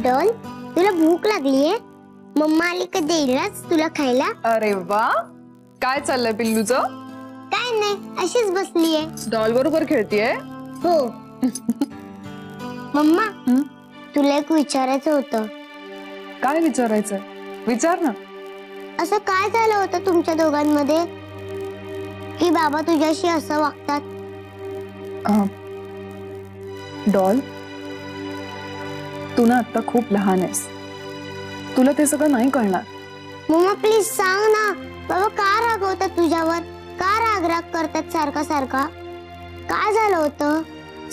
Doll, तुला भूक लागलीये? मम्मा आली का देईलच तुला खायला? अरे वा, काय चाललंय पिल्लूचं? काय नाही, अशीच बसलीये. डॉल बरोबर खेळतीये? हो. मम्मा, तुला एक विचारायचं होतं. काय विचारायचंय? विचार ना. असं काय झालं होतं तुमच्या दोघांमध्ये की बाबा तुझ्याशी असं वागतात? डॉल, तू ना आता खूप लहान आहेस, तुला ते सगळं नाही कळणार. मम्मा प्लीज सांग ना, बाबा का रागवतात तुझ्यावर? का राग राग करतात सारखा सारखा? काय झालं होतं?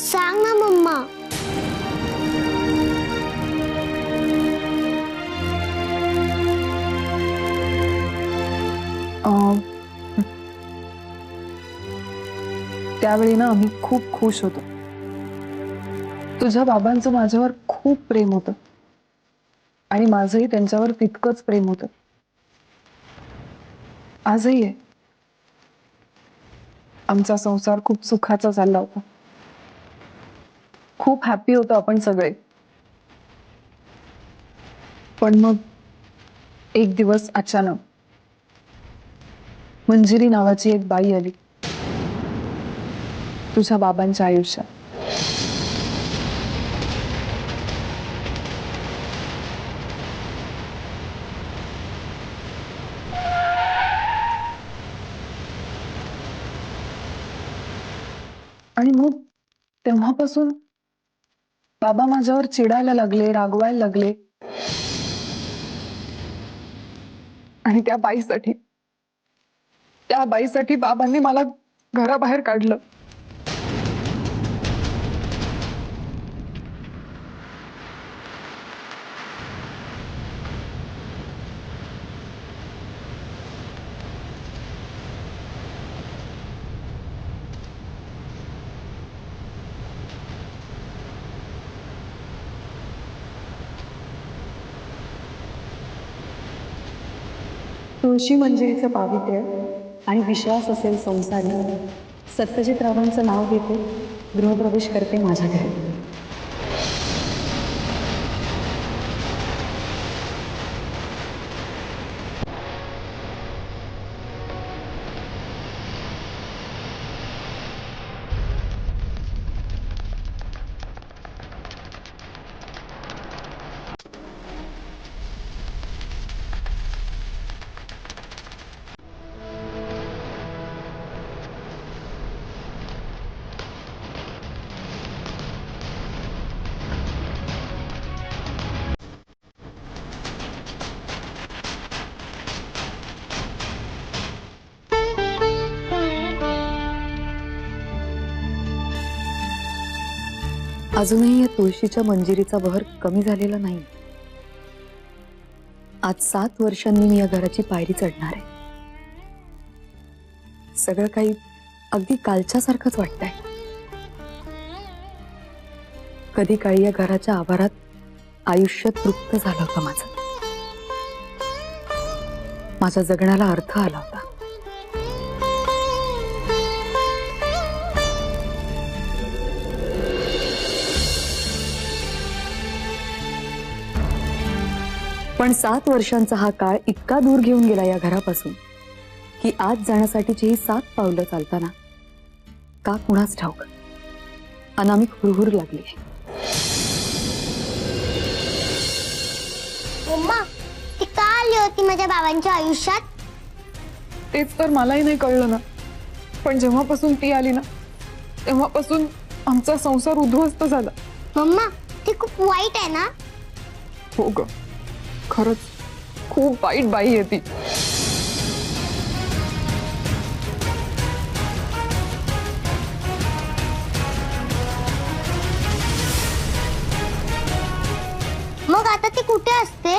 सांग ना मम्मा. त्यावेळी ना आम्ही खूप खुश होतो. तुझ्या बाबांचं माझ्यावर खूप प्रेम होतं आणि माझंही त्यांच्यावर तितकंच प्रेम होतं. आजही आहे. आमचा संसार खूप सुखाचा चालला होता. खूप हॅपी होतो आपण सगळे. पण मग एक दिवस अचानक मंजिरी नावाची एक बाई आली तुझ्या बाबांच्या आयुष्यात. आणि मग तेव्हापासून बाबा माझ्यावर चिडायला लागले, रागवायला लागले. आणि त्या बाईसाठी बाबांनी मला घराबाहेर काढलं. तुळशी मंजिरीचं पावित्र्य आणि विश्वास असेल संसारी, सत्यजित रावांचं नाव घेते, गृहप्रवेश करते माझ्या घरी. अजूनही या तुळशीच्या मंजिरीचा बहर कमी झालेला नाही. आज 7 वर्षांनी मी या घराची पायरी चढणार आहे. सगळं काही अगदी कालच्या सारखंच वाटतंय. कधी काळी या घराच्या आवारात आयुष्य तृप्त झालं होतं माझं. माझ्या जगण्याला अर्थ आला होता. पण 7 वर्षांचा हा काळ इतका दूर घेऊन गेला या घरापासून की आज जाण्यासाठीची ही 7 पावलं चालताना का कुणाच ठाऊक अनामिक हुरहुर लागली. मम्मा, ती का आली होती माझ्या बाबांच्या आयुष्यात? तेच तर मलाही नाही कळलं ना. पण जेव्हापासून ती आली ना, तेव्हापासून आमचा संसार उद्ध्वस्त झाला. मम्मा, ती खूप वाईट आहे ना? हो ग, खरंच खूप वाईट बाई आहे ती. मग आता ती कुठे असते?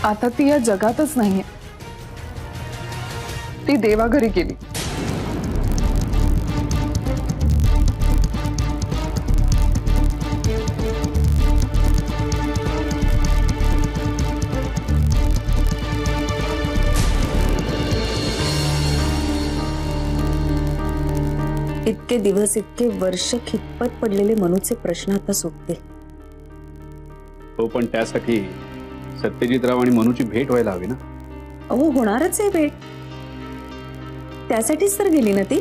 आता ती या जगातच नाहीये. ती देवाघरी गेली. इतके दिवस इतके वर्ष खितपत पडलेले मनूचे प्रश्न आता सुटतील. हो, पण त्यासाठी सत्यजितराव आणि मनूची भेट व्हायला हवी ना. अहो, होणारच आहे भेट. त्यासाठीच तर गेली ना ती.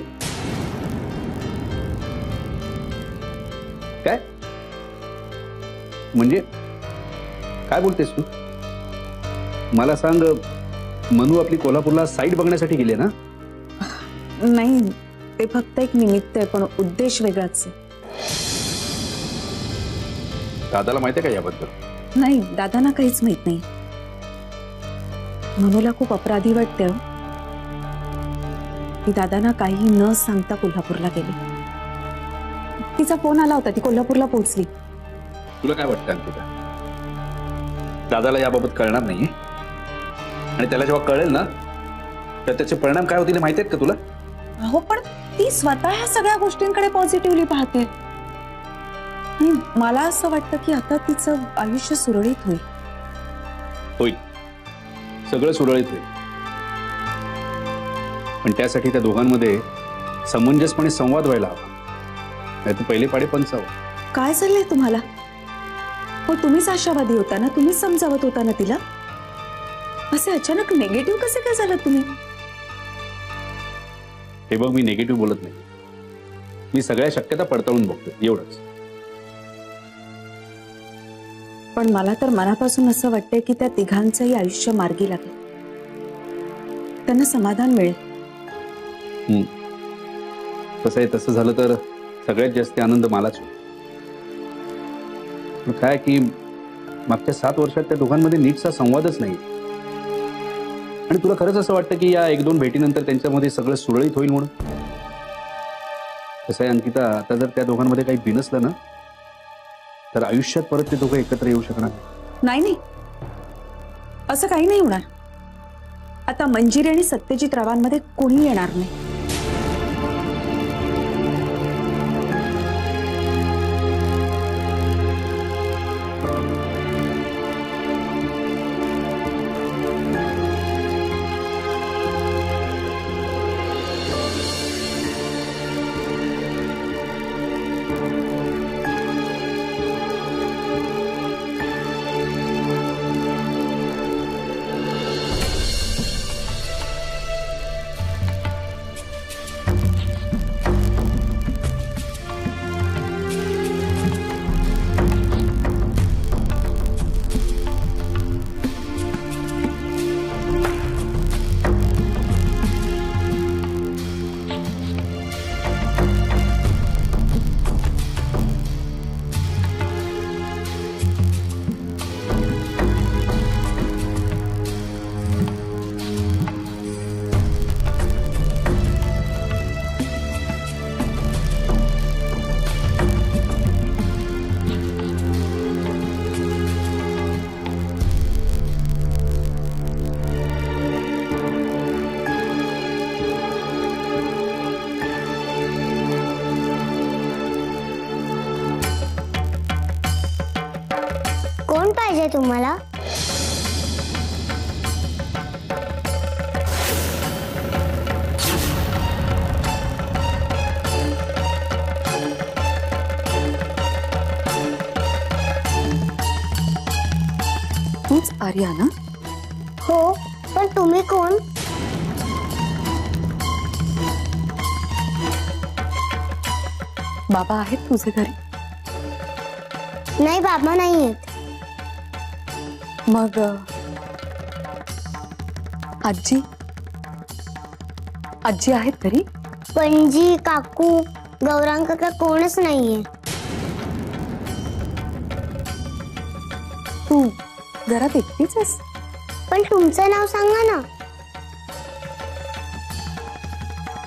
काय म्हणजे काय बोलतेस तू? मला सांग, मनू आपली कोल्हापूरला साईट बघण्यासाठी गेली ना? नाही, ते फक्त एक निमित्त आहे, पण उद्देश वेगळाच आहे. दादाला माहिती आहे का याबद्दल? नाही, दादांना काहीच माहित नाही. मनूला खूप अपराधी वाटते हो. ती दादांना काही न सांगता कोल्हापूरला गेली. तिचा फोन आला होता, ती कोल्हापूरला पोहोचली. तुला काय वाटतं अंकिता? दादाला याबाबत कळणार नाहीये, आणि त्याला जेव्हा कळेल ना तर त्याचे परिणाम काय होतील माहिती आहेत का तुला? हो, पण ती स्वतः ह्या सगळ्या गोष्टींकडे पॉझिटिव्हली पाहते. आणि मला असं वाटतं की आता तिचं आयुष्य सुरळीत होईल. होईल, सगळं सुरळीत होईल, पण त्यासाठी त्या दोघांमध्ये समंजसपणे संवाद व्हायला हवा. नाही तर पहिले पाडे पंचावं. काय चाललंय तुम्हाला? हो, तुम्हीच आशावादी होता ना, तुम्हीच समजावत होता ना तिला. असे अचानक निगेटिव्ह कसे काय झालं तुम्ही? हे बघ, मी निगेटिव्ह बोलत नाही, मी सगळ्या शक्यता पडताळून बघतो, एवढंच. पण मला तर मनापासून असं वाटतंय की त्या तिघांचंही आयुष्य मार्गी लागेल. त्यांना समाधान मिळेल. कसं आहे, तसं झालं तर सगळ्यात जास्त आनंद मलाच होईल. पण काय की मागच्या 7 वर्षात त्या दोघांमध्ये नीटचा संवादच नाही. आणि तुला खरंच असं वाटतं की या 1-2 भेटीनंतर त्यांच्यामध्ये सगळं सुरळीत होईल म्हणून? कसं आहे अंकिता, आता जर त्या दोघांमध्ये काही बिनसलं ना तर आयुष्यात परत ते दोघं एकत्र येऊ शकणार नाही. नाही, असं काही नाही होणार. आता मंजिरी आणि सत्यजित रावांमध्ये कोणी येणार नाही. कोण पाहिजे तुम्हाला? तूच आर्या ना? हो, पण तुम्ही कोण? बाबा आहेत तुझे घरी? नाही, बाबा नाही आहेत. मग आजी? आजी आहेत घरी? पणजी, काकू, गौरांग काका कोणच नाहीये. तू घरात एकटीच आहेस? पण तुमचं नाव सांगा ना.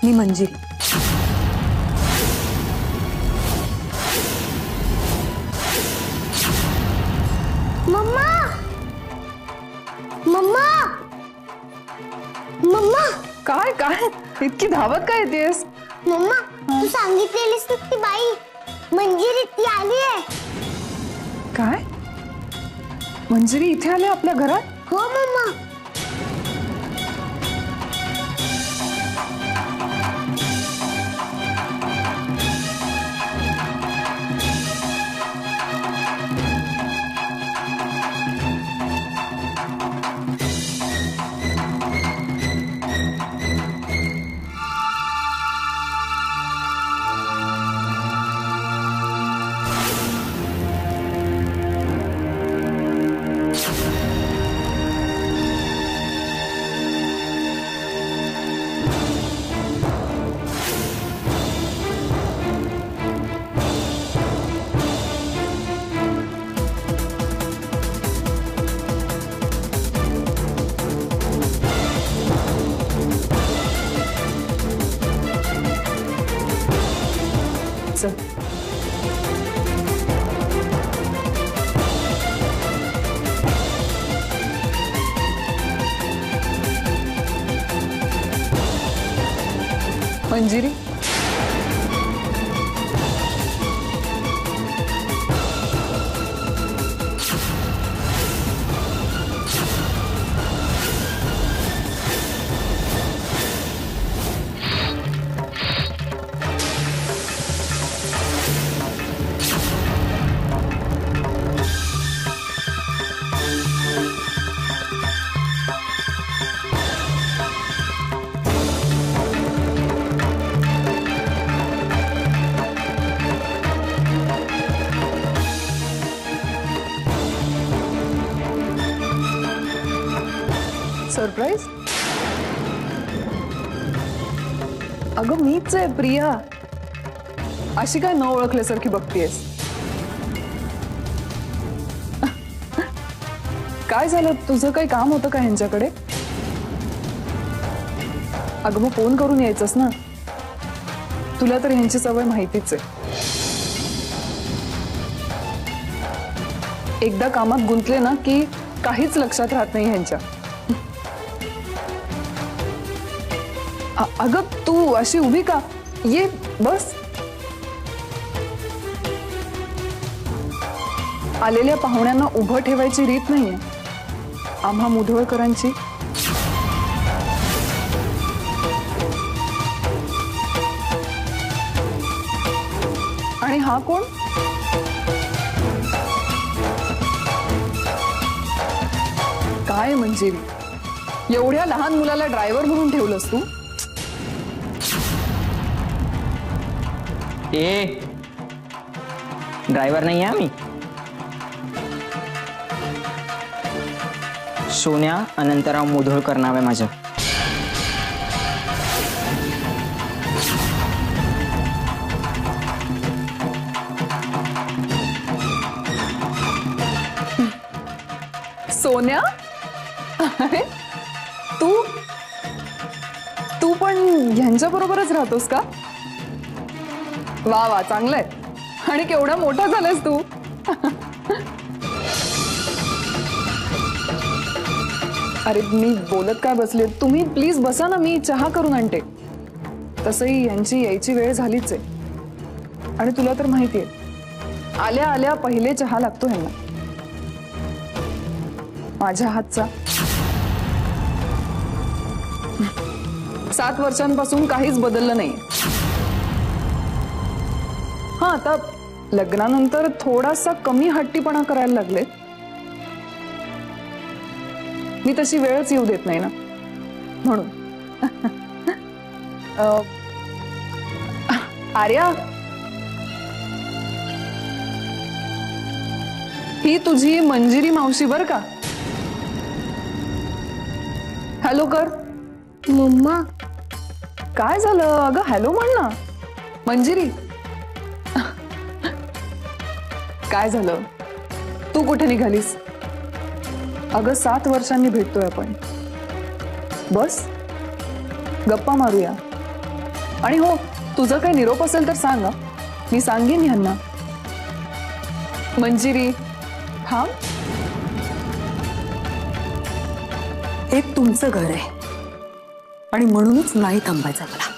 मी मंजिरी. मम्मा, मम्मा, मम्मा, काय काय इतकी धावत काय येतेस? मम्मा, तू सांगितलेलीस ना ती बाई मंजिरी, ती आली आहे. काय? मंजिरी इथे आले आपल्या घरात? हो मम्मा. चल. मंजिरी, सरप्राईज. अगं मीच आहे प्रिया. अशी काय न ओळखल्यासारखी बघतीयस? काय झालं? तुझं काही काम होतं का ह्यांच्याकडे? अगं मग फोन करून यायचंस ना. तुला तर ह्यांची सवय माहितीच आहे. एकदा कामात गुंतले ना की काहीच लक्षात राहत नाही ह्यांच्या. अगं तू अशी उभी का? ये बस. आलेल्या पाहुण्यांना उभं ठेवायची रीत नाहीये आम्हा मुधोळकरांची. आणि हा कोण? काय मंजिरी, एवढ्या लहान मुलाला ड्रायव्हर म्हणून ठेवलंस तू? ड्रायव्हर नाही आहे मी. सोन्या अनंतराव मुधोळकर नाव आहे माझं. सोन्या, अरे तू पण ह्यांच्या बरोबरच राहतोस का? वा वा, चांगलंय. आणि केवढा मोठा झालास तू. अरे मी बोलत काय बसले? तुम्ही प्लीज बसा ना, मी चहा करून आणते. तसंही यांची यायची वेळ झालीच आहे. आणि तुला तर माहितीये, आल्या आल्या पहिले चहा लागतो ह्यांना माझ्या हातचा. 7 वर्षांपासून काहीच बदललं नाही. हा, आता लग्नानंतर थोडासा कमी हट्टीपणा करायला लागले. मी तशी वेळच येऊ देत नाही ना, म्हणून. आर्या, ही तुझी मंजिरी मावशी बर का? हॅलो कर. मम्मा, काय झालं? अगं हॅलो म्हण ना. मंजिरी, काय झालं? तू कुठे निघालीस? अगं 7 वर्षांनी भेटतोय आपण. बस गप्पा मारूया. आणि हो, तुझं काही निरोप असेल तर सांग, मी सांगेन ह्यांना. मंजिरी थांब. हे तुमचं घर आहे आणि म्हणूनच नाही थांबायचं मला.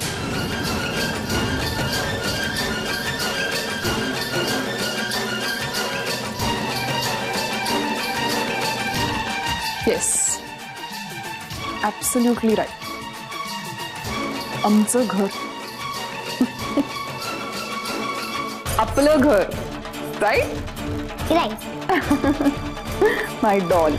Yes, absolutely right. आमचं घर, आपलं घर, राईट राईट. माय डॉल.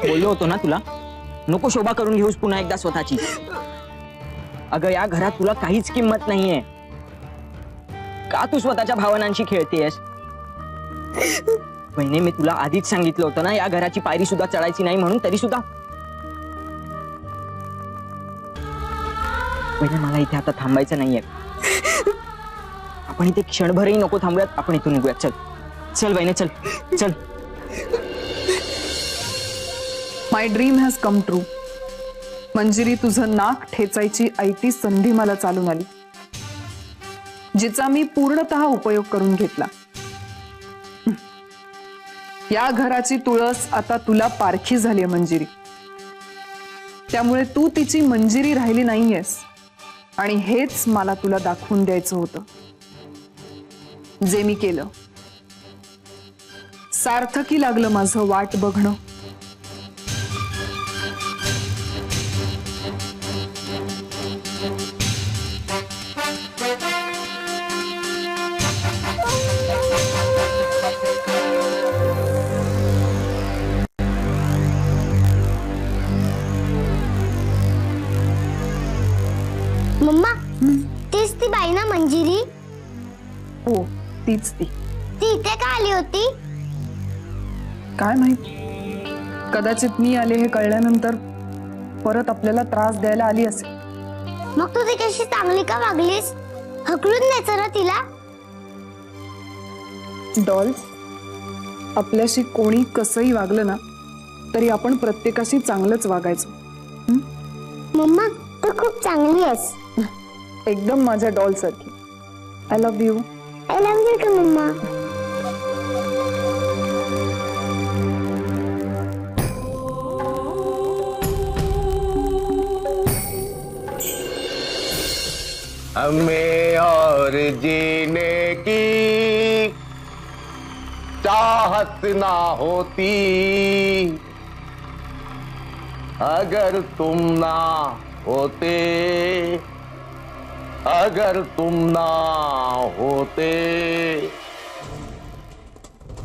बोललो होतो ना तुला, नको शोभा करून घेऊस पुन्हा एकदा स्वतःची. अगं या घरात तुला काहीच किंमत नाहीये. का तू स्वतःच्या भावनांशी खेळतेस? बहिणी, मी तुला आधीच सांगितलं होतं ना, या घराची पायरी सुद्धा चढायची नाही म्हणून. तरी सुद्धा बहिणी, मला इथे आता थांबायचं नाहीये. आपण इथे क्षणभरही नको थांबूयात. आपण इथून निघूयात. चल चल बहिणी, चल चल. My dream has come true. Manjiri, तुझं नाक ठेचायची ऐती संधी मला चालून आली, जिचा मी पूर्णतः उपयोग करून घेतला. या घराची तुळस आता तुला पारखी झालीये मंजिरी. त्यामुळे तू तिची मंजिरी राहिली नाहीयेस. आणि हेच मला तुला दाखवून द्यायचं होतं, जे मी केलं. सार्थकी लागलं माझं वाट बघणं. मम्मा, तीच ती बाई ना मंजिरी? हो, तीच ती. ती इथे का आली होती? काय माहित, कदाचित मी आले हे कळल्यानंतर परत आपल्याला त्रास द्यायला आली असेल. मग तू तिच्याशी चांगली का वागलीस? हकलून द्यायचं ना तिला. डॉल्स, आपल्याशी कोणी कसंही वागलं ना तरी आपण प्रत्येकाशी चांगलंच वागायचं. मम्मा, तू खूप चांगली आहेस. एकदम माझ्या डॉल सारखी. I love you. I love you too mama. हमें और जीने की चाहत ना होती अगर तुम ना होते, अगर तुम ना होते.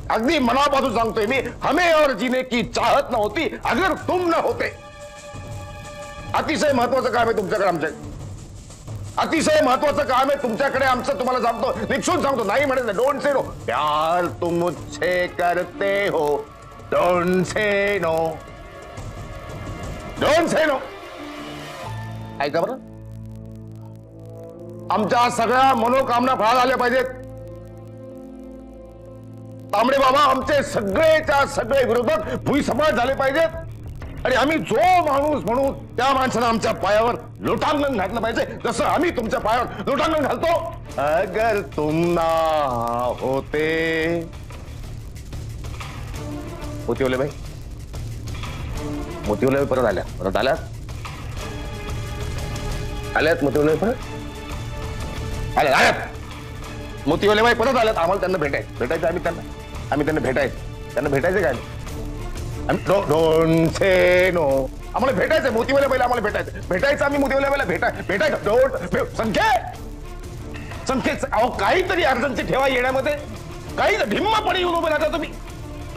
अगदी मनापासून सांगतोय मी, हमें और जीने की चाहत ना होती अगर तुम ना होते. अतिशय महत्वाचं काम आहे तुमच्याकडे. आमच्या अतिशय महत्वाचं काम आहे तुमच्याकडे आमचं. तुम्हाला सांगतो, निक्षून सांगतो, नाही म्हणत डोंट से नो. प्यार तुम मुझसे करते हो, don't say no, don't say no. ऐका बरं, आमच्या सगळ्या मनोकामना फळा झाल्या पाहिजेत. तांबडे बाबा आमचे सगळेच्या सगळे विरोधक भुईसपाट झाले पाहिजेत. आणि आम्ही जो माणूस म्हणून त्या माणसानं आमच्या पायावर लोटांगण घातलं पाहिजे, जसं आम्ही तुमच्या पायावर लोटांगण घालतो. अगर तुम ना होते. मोतीवले बाई, मोतीवले बाई परत आल्या. परत आल्यात मोतीवले परत आल्यात. मोतीवले बाई परत आल्यात. आम्हाला त्यांना भेटायचं. आम्ही त्यांना भेटायचं काय? Don't say no. आम्हाला भेटायचं मोतीवाल्या बाईला. आम्हाला भेटायचं आम्ही मोतीवाल्या बाईला भेटायचं. डोंट संख्येच. अहो, काहीतरी अर्जन्सी ठेवा येण्यामध्ये. काही ढिम्मापणे येऊन उभे राहता तुम्ही.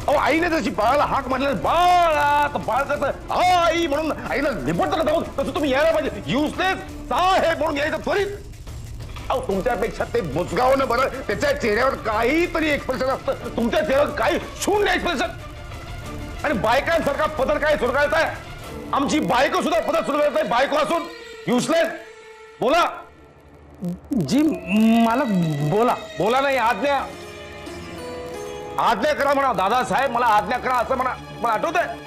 अहो, आईने जशी बाळाला हाक मारली, बाळ कसं आई म्हणून आईनं निपटलं जाऊ, तसं तुम्ही यायला पाहिजे. युजलेस साहेब म्हणून यायचं त्वरित. अहो, तुमच्यापेक्षा ते बुजगावणं बरं. त्याच्या चेहऱ्यावर काहीतरी एक्सप्रेशन असतं, तुमच्या चेहऱ्यावर काही शून्य एक्सप्रेशन. आणि बायकांसारखा पदर काय सुरगाळताय? आमची बायको सुद्धा पदर सुरगाळत आहे. बायको असून युजलेस. बोला जी, मला बोला नाही, आज्ञा करा म्हणा. दादासाहेब मला आज्ञा करा असं म्हणा. मला आठवत आहे,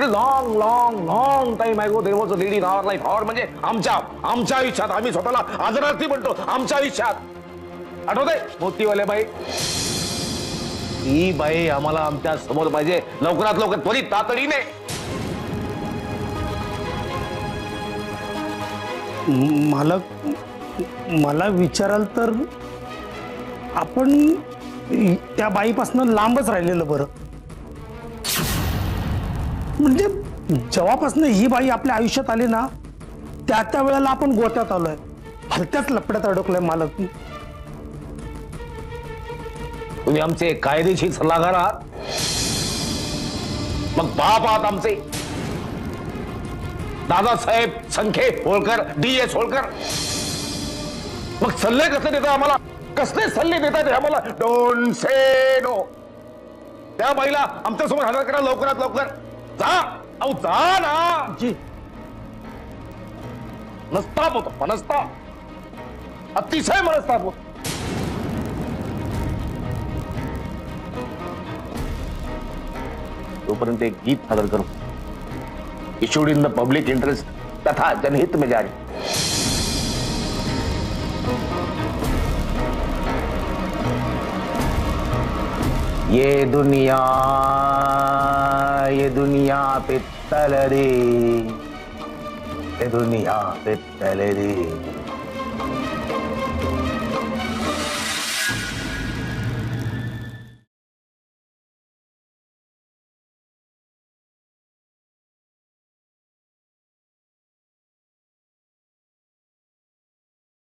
long time ago there was a lady in our life. Our म्हणजे आमच्या आयुष्यात. आम्ही स्वतःला आदरार्थी म्हणतो आमच्या आयुष्यात. आठवतंय मोतीवाल्या बाई? ही बाई आम्हाला आमच्या समोर पाहिजे, लवकरात लवकर, त्वरित, तातडीने. मला विचाराल तर आपण त्या बाईपासून लांबच राहिलेलं बरं. म्हणजे जेव्हापासून ही बाई आपल्या आयुष्यात आली ना, त्या वेळेला आपण गोत्यात आलोय, भलत्याच लपड्यात अडकलोय. मालक, तुम्ही आमचे कायदेशीर सल्लागार आहात. मग बाप आहात आमचे दादासाहेब संखे होळकर DS होळकर. मग सल्ले कसले देता आम्हाला? कसले सल्ले देतात हे आम्हाला? Don't say no. त्या बाईला आमच्या समोर हजर करा लवकरात लवकर. जा अहो जा ना. जी मनस्ताप होतो, मनस्ताप, अतिशय मनस्ताप होतो. तोपर्यंत एक गीत सादर करू, issued in the public interest तथा जनहित में जारी. ये दुनिया पित्तल रे, ये दुनिया पित्तल रे.